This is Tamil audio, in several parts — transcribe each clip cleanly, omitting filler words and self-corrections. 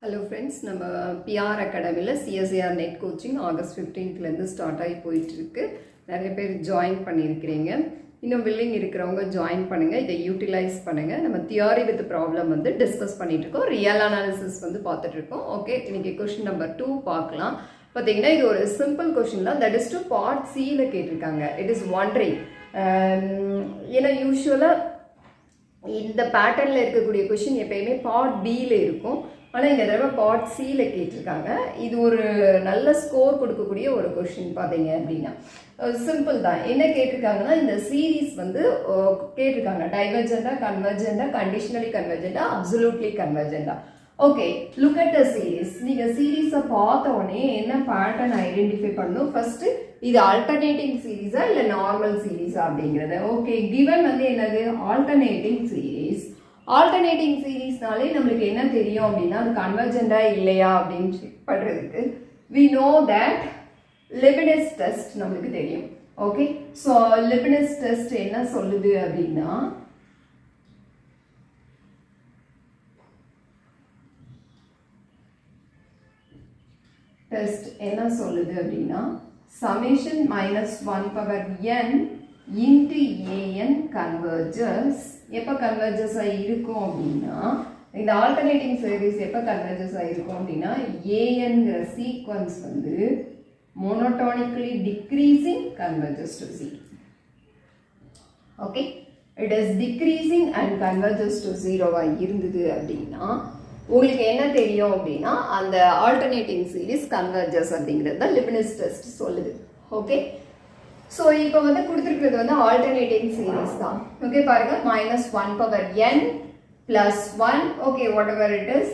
ஹலோ ஃப்ரெண்ட்ஸ், நம்ம பிஆர் அகாடமியில் சிஎஸ்ஏஆர் நெட் கோச்சிங் ஆகஸ்ட் 15லேருந்து ஸ்டார்ட் ஆகி போயிட்டுருக்கு. நிறைய பேர் ஜாயின் பண்ணியிருக்கிறீங்க. இன்னும் வில்லிங் இருக்கிறவங்க ஜாயின் பண்ணுங்கள், இதை யூட்டிலைஸ் பண்ணுங்கள். நம்ம தியரி வித் ப்ராப்ளம் வந்து டிஸ்கஸ் பண்ணிகிட்ருக்கோம், ரியல் அனாலிசிஸ் வந்து பார்த்துட்ருக்கோம். ஓகே, இன்றைக்கி கொஷின் நம்பர் 2 பார்க்கலாம். பார்த்தீங்கன்னா இது ஒரு சிம்பிள் கொஷின் தான். தட் இஸ் டு பார்ட் சியில் கேட்டிருக்காங்க. இட் இஸ் ஒண்டரிங், ஏன்னா யூஸ்வலாக இந்த பேட்டர்னில் இருக்கக்கூடிய கொஷின் எப்பயுமே பார்ட் பியில் இருக்கும். ஆனால் இந்த தடவை பார்ட் சியில் கேட்டிருக்காங்க. இது ஒரு நல்ல ஸ்கோர் கொடுக்கக்கூடிய ஒரு கொஷின் பார்த்தீங்க அப்படின்னா. சிம்பிள் தான். என்ன கேட்டிருக்காங்கன்னா, இந்த சீரீஸ் வந்து கேட்டிருக்காங்க டைவர்ஜெண்டா, கன்வர்ஜெண்டா, கண்டிஷனலி கன்வர்ஜெண்டா, அப்சல்யூட்லி கன்வர்ஜெண்டா. Okay, look at the series. நீங்கள் சீரீஸை பார்த்த உடனே என்ன பேட்டர்ன் ஐடென்டிஃபை பண்ணணும். ஃபர்ஸ்ட் இது ஆல்டர்னேட்டிங் சீரீஸா இல்லை நார்மல் சீரீஸா அப்படிங்கிறது. ஓகே, கிவன் வந்து என்னது ஆல்டர்னேட்டிங் சீரீஸ். ஆல்டர்னேட்டிங் சீரீஸ்னாலே நம்மளுக்கு என்ன தெரியும் அப்படின்னா, அது கன்வர்ஜெண்டா இல்லையா அப்படின்னு செக் பண்ணுறதுக்கு we know that Leibniz test நம்மளுக்கு தெரியும். ஓகே, ஸோ Leibniz test என்ன சொல்லுது அப்படின்னா, டெஸ்ட் என்ன சொல்லுது அப்படின்னா, summation minus 1 power n into an converges. எப்போ கன்வர்ஜஸ் ஆகிருக்கும் அப்படின்னா, இந்த ஆல்டர்னேட்டிங் சீரீஸ் எப்போ கன்வர்ஜஸ் ஆகிருக்கும் அப்படின்னா, ஏஎன்கிற சீக்வன்ஸ் வந்து monotonically decreasing converges to 0. Okay, it is decreasing and converges to 0 இருந்தது அப்படின்னா உங்களுக்கு என்ன தெரியும் அப்படின்னா, அந்த ஆல்டர்னேட்டிங் சீரீஸ் கன்வர்ஜஸ் அப்படிங்கிறது தான் லிப்னிஸ் டெஸ்ட் சொல்லுது. ஓகே, ஸோ இப்போ வந்து கொடுத்துருக்கிறது வந்து ஆல்டர்னேட்டிங் சீரீஸ் தான். ஓகே, பாருங்க, -1 power n plus 1. Okay, what ever it is.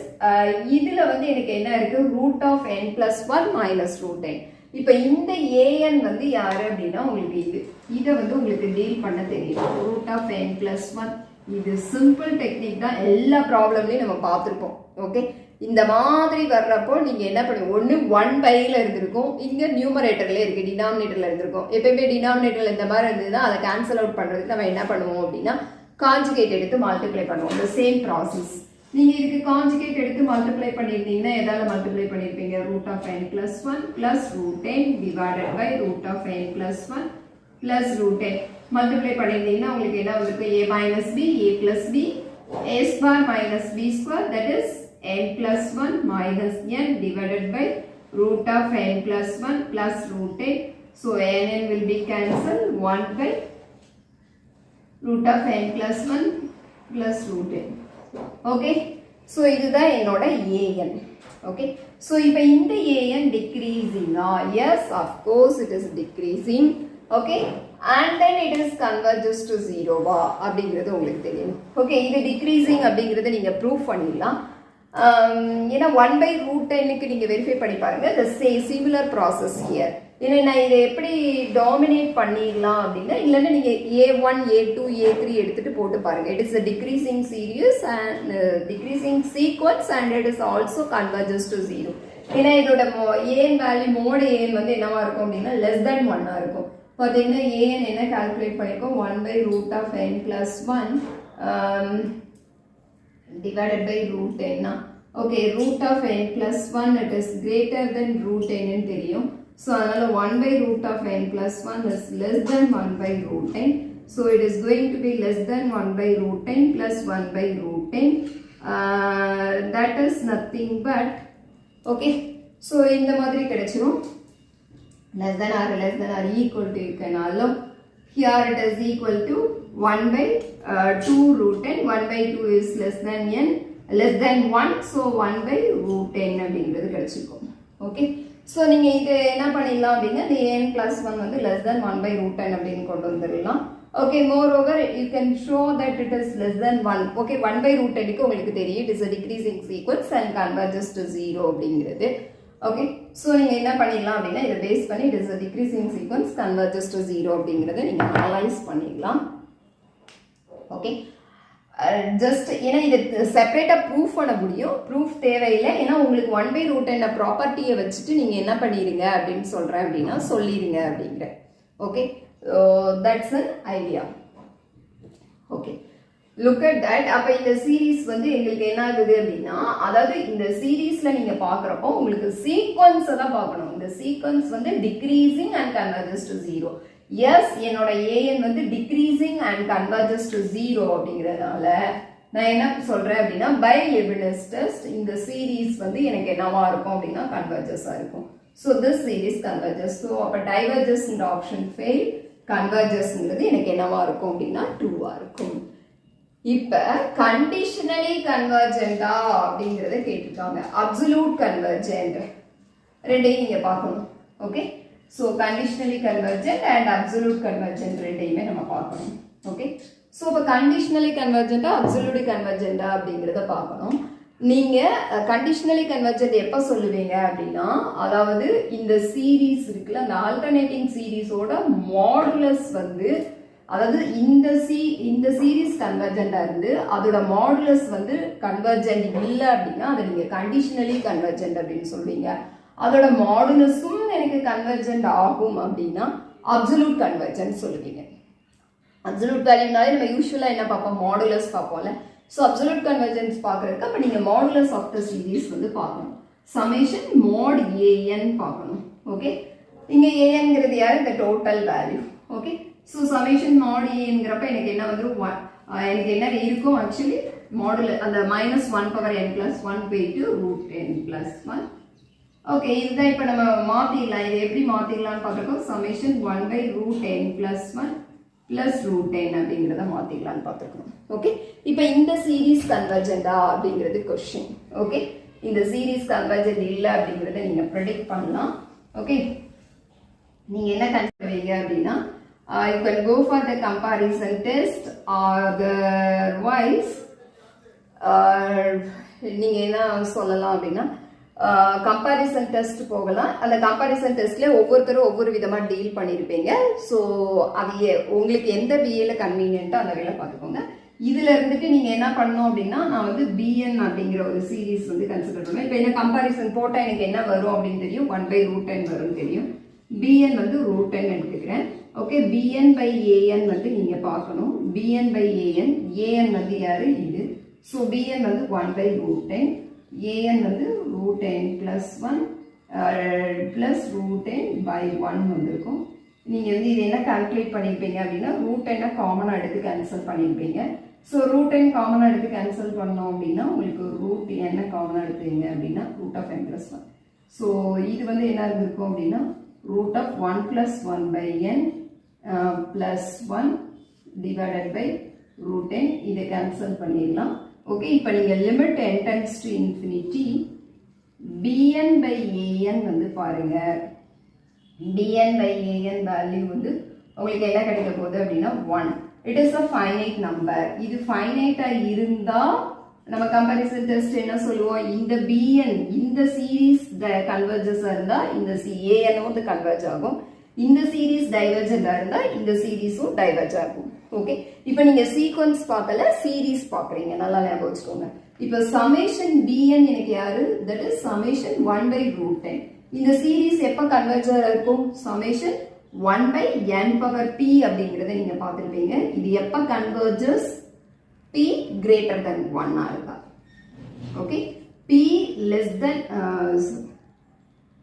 இதில் வந்து எனக்கு என்ன இருக்கு, √n plus 1 minus √n. இப்போ இந்த an வந்து யாரு அப்படின்னா உங்களுக்கு இதை வந்து உங்களுக்கு டீல் பண்ண தெரியும். √n plus 1 இது சிம்பிள் டெக்னிக் தான். எல்லா ப்ராப்ளம்லையும் நம்ம பார்த்துருப்போம். ஓகே, இந்த மாதிரி வர்றப்போ நீங்கள் என்ன பண்ணுங்க, ஒன்று 1/ல இருந்திருக்கும், இங்கே நியூமரேட்டர்ல இருக்கு, டினாமினேட்டர்ல இருந்திருக்கும். எப்பயுமே டினாமினேட்டர்ல இந்த மாதிரி இருந்ததுன்னா அதை கேன்சல் அவுட் பண்ணுறதுக்கு நம்ம என்ன பண்ணுவோம் அப்படின்னா, காஞ்சுகேட் எடுத்து மல்டிப்ளை பண்ணுவோம். இந்த சேம் ப்ராசஸ். நீங்கள் இதுக்கு காஞ்சுகேட் எடுத்து மல்டிப்ளை பண்ணியிருந்தீங்கன்னா எதால் மல்டிப்ளை பண்ணியிருப்பீங்க, √n plus 1 plus √n divided by √n plus 1 plus √n. Multiply பண்ணியிருந்தீங்கன்னா உங்களுக்கு என்ன வந்திருக்கு, a minus b, a plus b, a square minus b square, that is n plus 1 minus n divided by √n plus 1 plus √n. So n will be cancelled, 1 by √n plus 1 plus √n. Okay, so இதுதான் என்னோட an. Okay, so இப்போ இந்த an decreasing. Yes, of course it is decreasing. Okay, and then it is converges to 0 அப்படிங்கிறது உங்களுக்கு தெரியும். ஓகே, இது டிக்ரீசிங் அப்படிங்கிறத நீங்கள் ப்ரூவ் பண்ணிடலாம். ஏன்னா 1/√10க்கு நீங்கள் வெரிஃபை பண்ணி பாருங்க. த சிமிலர் ப்ராசஸ் ஹியர். ஏன்னா நான் இதை எப்படி டாமினேட் பண்ணிடலாம் அப்படின்னா, இல்லைன்னா நீங்கள் a1 a2 a3 எடுத்துட்டு போட்டு பாருங்க. It is a decreasing series and decreasing sequence and it is also converges to 0. ஏன்னா இதோட ஏன் வேல்யூ மோடு ஏன் வந்து என்னவா இருக்கும் அப்படின்னா <1 இருக்கும். பார்த்தீங்கன்னா ஏன் என்ன கால்குலேட் பண்ணியிருக்கோம், 1/√n plus 1 divided by √n. Okay, √n plus 1 it is greater than √n தெரியும். ஸோ அதனால 1/√n plus 1 is less than 1/√n. So it is going to be less than 1/√n plus 1/√n. That is nothing but, okay, so இந்த மாதிரி கிடைச்சிரும். less than or equal to இருக்கனாலும் here it is equal to 1/2√n. 1/2 is less than n, less than 1, so 1/√n அப்படிங்கிறது கிடைச்சிருக்கும். ஓகே, ஸோ நீங்கள் இது என்ன பண்ணிடலாம் அப்படின்னா, இந்த n plus 1 வந்து less than 1/√n அப்படின்னு கொண்டு வந்துடலாம். Okay, moreover you can show that it is less than 1. Okay, 1/√nக்கு உங்களுக்கு தெரியும் it is a decreasing sequence and converges to 0 அப்படிங்கிறது. ஓகே, ஸோ நீங்கள் என்ன பண்ணிடலாம் அப்படின்னா, இதை பேஸ் பண்ணி it is a decreasing sequence converges to 0 அப்படிங்கிறத நீங்கள் அனலைஸ் பண்ணிடலாம். ஓகே, ஜஸ்ட் ஏன்னா இது செப்பரேட்டாக ப்ரூஃப் பண்ண முடியும், ப்ரூஃப் தேவையில்லை. ஏன்னா உங்களுக்கு 1/√n ப்ராப்பர்ட்டியை வச்சுட்டு நீங்கள் என்ன பண்ணிடுங்க அப்படின்னு சொல்கிறேன் அப்படின்னா சொல்லிடுங்க அப்படிங்கிற. Okay, that's an idea. Okay, look at that. அப்ப இந்த சீரிஸ் வந்து எங்களுக்கு என்ன ஆகுது அப்படின்னா, அதாவது இந்த சீரிஸ்ல நீங்க பாக்குறப்போ உங்களுக்கு சீக்வன்ஸ் தான் பார்க்கணும். இந்த சீக்வன்ஸ் வந்து decreasing and converges to 0. Yes, என்னோட an வந்து டிக்ரீசிங் அண்ட் கன்வர்ஜஸ் டு 0 அப்படிங்கறதால நான் என்ன சொல்றேன் அப்படின்னா, பை லெபினிஸ் டெஸ்ட் இந்த சீரிஸ் வந்து எனக்கு என்னவா இருக்கும் அப்படின்னா கன்வர்ஜஸா இருக்கும். So this series converges. So அப்ப diverges இந்த ஆப்ஷன் ஃபெயில், கன்வர்ஜஸ்ங்கிறது எனக்கு என்னவா இருக்கும் அப்படின்னா ட்ரூவா இருக்கும். இப்ப கண்டிஷனலி கன்வர்ஜென்டா அப்படிங்கறத கேட்டிருக்காங்க. அப்சல்யூட் கன்வர்ஜென்ட் ரெண்டையும் நீங்க பார்க்கணும். Okay, so conditionally convergent and absolute convergent ரெண்டையுமே நம்ம பார்க்கணும். ஓகே, சோ இப்ப கண்டிஷனலி கன்வர்ஜென்டா அப்சல்யூட் கன்வர்ஜென்டா அப்படிங்கறத பார்க்கணும். நீங்க கண்டிஷனலி கன்வர்ஜென்ட் எப்ப சொல்லுவீங்க அப்படின்னா, அதாவது இந்த சீரிஸ் இருக்குல்ல, அந்த ஆல்டர்னேட்டிங் சீரிஸோட மாடுலஸ் வந்து, அதாவது இந்த சீரிஸ் கன்வர்ஜென்டா இருந்து அதோட மாடுலஸ் வந்து கன்வர்ஜென்ட் இல்லை அப்படின்னா அதை நீங்க கண்டிஷனலி கன்வர்ஜென்ட் அப்படின்னு சொல்லுவீங்க. அதோட மாடுலஸும் எனக்கு கன்வர்ஜென்ட் ஆகும் அப்படின்னா அப்சல்யூட் கன்வர்ஜென்ட் சொல்லுவீங்க. அப்சல்யூட் வேல்யூனாலே நம்ம யூஸ்வலா என்ன பார்ப்போம், மாடுலஸ் பார்ப்போம்ல. ஸோ அப்சல்யூட் கன்வர்ஜென்ஸ் பார்க்கறதுக்கு அப்போ நீங்கள் மாடுலஸ் ஆஃப் த சீரிஸ் வந்து பார்க்கணும். சமேஷன் மோட் ஏஎன் பார்க்கணும். ஓகே, இங்கே ஏஎன்ங்கிறது யார், இந்த total value. Okay, so summation mod ஏஎன்கிறப்ப எனக்கு என்ன வந்துடும், எனக்கு என்ன இருக்கும் ஆக்சுவலி மாடுல அந்த -1/n+1 போயிட்டு √n+1. ஓகே, இதுதான் இப்போ நம்ம மாற்றிடலாம். இதை எப்படி மாற்றிடலாம்னு பார்க்குறப்போ சமேஷன் 1/√n+1 plus √10 அப்படிங்கிறத மாற்றிக்கலான்னு பார்த்துக்கணும். ஓகே, இப்போ இந்த சீரீஸ் கன்வர்ஜென்டா அப்படிங்கிறது கொஸ்டின். ஓகே, இந்த சீரீஸ் கன்வர்ஜென்ட் இல்லை அப்படிங்கிறத நீங்கள் ப்ரெடிக்ட் பண்ணலாம். ஓகே, நீங்கள் என்ன கண்டுபிடிங்க அப்படின்னா, you can go for the comparison test, otherwise நீங்கள் என்ன சொல்லலாம் அப்படின்னா கம்பாரிசன் டெஸ்ட் போகலாம். அந்த கம்பாரிசன் டெஸ்ட்ல ஒவ்வொருத்தரும் ஒவ்வொரு விதமா டீல் பண்ணிருப்பீங்க. ஸோ அது உங்களுக்கு எந்த பிஏல கன்வீனியன்ட்டோ அந்த வேலை பார்த்துக்கோங்க. இதுல இருந்துட்டு நீங்க என்ன பண்ணணும் அப்படின்னா, நான் வந்து பிஎன் அப்படிங்கிற ஒரு சீரீஸ் வந்து கன்சிடர் பண்ணுவேன். இப்போ என்ன கம்பாரிசன் போட்டா எனக்கு என்ன வரும் அப்படின்னு தெரியும், 1/√10 வரும்னு தெரியும். பிஎன் வந்து √10 எடுத்துக்கிறேன். ஓகே, bn/an வந்து நீங்க பார்க்கணும். bn/an, an வந்து யாரு, இது. ஸோ bn வந்து 1/√10, an வந்து √10+1 plus √10/1 வந்திருக்கும். நீங்க வந்து இது என்ன கால்குலேட் பண்ணிருப்பீங்க அப்படின்னா, √10 காமனா எடுத்து கேன்சல் பண்ணிருப்பீங்க. ஸோ √10 காமனா எடுத்து கேன்சல் பண்ணோம் அப்படின்னா உங்களுக்கு √n காமனா எடுத்தீங்க அப்படின்னா √n+1. ஸோ இது வந்து என்ன இருந்திருக்கும் அப்படின்னா √1+1/n +1 divided by √10. இதை கேன்சல் பண்ணிடலாம். ஓகே, இப்போ நீங்கள் limit n tends to infinity bn/an வந்து பாருங்க. bn/an வேல்யூ வந்து உங்களுக்கு என்ன கிடைக்க போகுது அப்படின்னா 1. It is a finite number. இது ஃபைனைட்டா இருந்தா நம்ம கம்பேரிசன் டெஸ்ட் என்ன சொல்லுவோம், இந்த bn இந்த சீரீஸ் கன்வர்ஜஸா இருந்தா இந்த an வந்து கன்வர்ஜ் ஆகும். இந்த சீரீஸ் டைவர்ஜென்டா இருந்தா இந்த சீரீஸும் டைவர்ஜ் ஆகும். ஓகே, இப்போ நீங்க சீக்வன்ஸ் பார்க்கல, சீரீஸ் பார்க்குறீங்க, நல்லா ஞாபகம் வச்சுக்கோங்க. இப்போ சமேஷன் bn எனக்கு யாரு, தட் இஸ் சமேஷன் 1/√10. இந்த சீரீஸ் எப்போ கன்வர்ஜா இருக்கும், சமேஷன் 1/n⁻p அப்படிங்கிறத நீங்க பார்த்துருப்பீங்க. இது எப்போ கன்வர்ஜஸ், p greater than 1 இருக்கா. Okay, p less than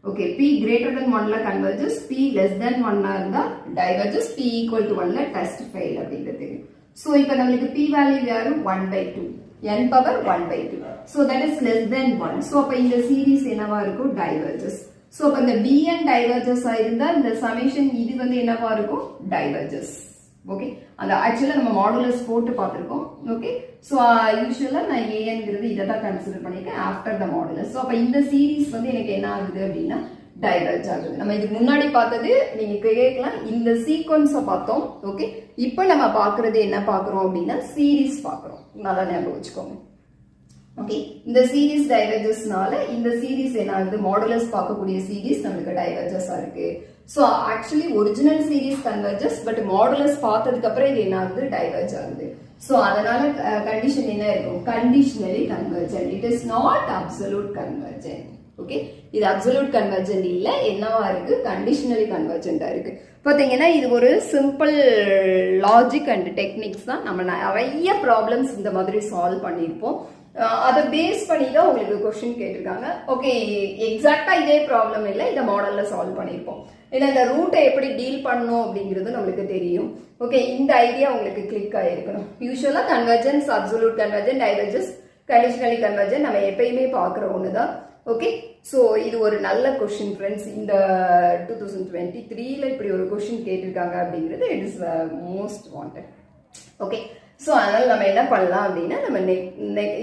okay, p greater than 1 la converges, p less than 1 la இருந்தா diverges, p equal to 1 la test fail அப்படிங்கிறது. So இப்போ நம்மளுக்கு p value யாரு, 1/2, n⁻1/2. So that is less than 1. So அப்ப இந்த series என்னவா இருக்கும், diverges. So அப்ப இந்த bn diverges ஆயிருந்தா இந்த summation இது வந்து என்னவா இருக்கும், diverges. ஓகே, அந்த ஆக்சுவலா நம்ம மாடுலஸ் போட்டு பார்த்துருக்கோம். ஓகே, ஸோ யூஸ்வலாக நான் ஏஎன்கிறது இதை தான் கன்சிடர் பண்ணியிருக்கேன் ஆஃப்டர் த மாடுலஸ். ஸோ அப்போ இந்த சீரீஸ் வந்து எனக்கு என்ன ஆகுது அப்படின்னா டைவர்ஜ் ஆகுது. நம்ம இதுக்கு முன்னாடி பார்த்தது நீங்கள் கேட்கலாம், இந்த சீக்வன்ஸை பார்த்தோம். ஓகே, இப்போ நம்ம பார்க்குறது என்ன பார்க்குறோம் அப்படின்னா சீரீஸ் பார்க்குறோம். நல்லா ஞாபகம் வச்சுக்கோங்க. ஓகே, இந்த சீரீஸ் டைவர்ஜஸ்னால இந்த சீரீஸ் என்ன ஆகுது, மாடுலஸ் பார்க்கக்கூடிய சீரீஸ் நம்மளுக்கு டைவர்ஜஸாக இருக்கு. So actually original series converges, but modulus பார்த்ததுக்கு அப்புறம் இது என்ன ஆகுது, டைவர்ஜ் ஆகுது. ஸோ அதனால கண்டிஷன் என்ன இருக்கும், conditionally convergent. It is not absolute convergent. Okay, இது அப்சல்யூட் கன்வர்ஜென்ட் இல்ல, என்னவா இருக்கு, கண்டிஷனலி கன்வர்ஜென்டா இருக்கு. பாத்தீங்கன்னா இது ஒரு சிம்பிள் லாஜிக் அண்ட் டெக்னிக்ஸ் தான். நம்ம நிறைய ப்ராப்ளம்ஸ் இந்த மாதிரி சால்வ் பண்ணியிருப்போம். அதை பேஸ் பண்ணி தான் உங்களுக்கு கொஸ்டின் கேட்டிருக்காங்க. ஓகே, எக்ஸாக்டா இதே ப்ராப்ளம் இல்லை, இதை மாடல்ல சால்வ் பண்ணியிருப்போம். ஏன்னா இந்த ரூட்டை எப்படி டீல் பண்ணணும் அப்படிங்கிறது நம்மளுக்கு தெரியும். ஓகே, இந்த ஐடியா உங்களுக்கு கிளிக் ஆகிருக்கணும். யூஸ்வலா convergence, absolute convergent, divergence, conditionally convergent நம்ம எப்பயுமே பார்க்குற ஒன்று தான். ஓகே, ஸோ இது ஒரு நல்ல கொஸ்டின் ஃப்ரெண்ட்ஸ். இந்த 2023ல இப்படி ஒரு கொஸ்டின் கேட்டிருக்காங்க அப்படிங்கிறது it is most wanted. Okay, so அதனால் நம்ம என்ன பண்ணலாம் அப்படின்னா, நம்ம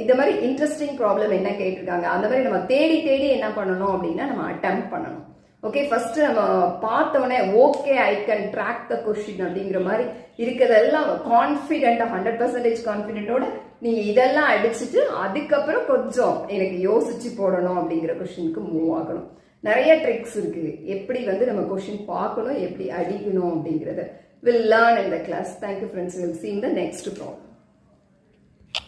இந்த மாதிரி இன்ட்ரெஸ்டிங் ப்ராப்ளம் என்ன கேட்டிருக்காங்க அந்த மாதிரி நம்ம தேடி தேடி என்ன பண்ணணும் அப்படின்னா நம்ம அட்டெம்ப்ட் பண்ணணும். ஓகே, ஃபர்ஸ்ட் நம்ம பார்த்தோன்னே okay I can track the question அப்படிங்கிற மாதிரி இருக்கிறதெல்லாம் கான்ஃபிடென்ட்டாக 100% கான்ஃபிடென்ட்டோட நீங்கள் இதெல்லாம் அடிச்சுட்டு அதுக்கப்புறம் கொஞ்சம் எனக்கு யோசிச்சு போடணும் அப்படிங்கிற கொஸ்டினுக்கு மூவ் ஆகணும். நிறைய ட்ரிக்ஸ் இருக்குது எப்படி வந்து நம்ம கொஸ்டின் பார்க்கணும், எப்படி அடிக்கணும் அப்படிங்கிறத. We'll learn in the class. Thank you friends. We'll see in the next problem.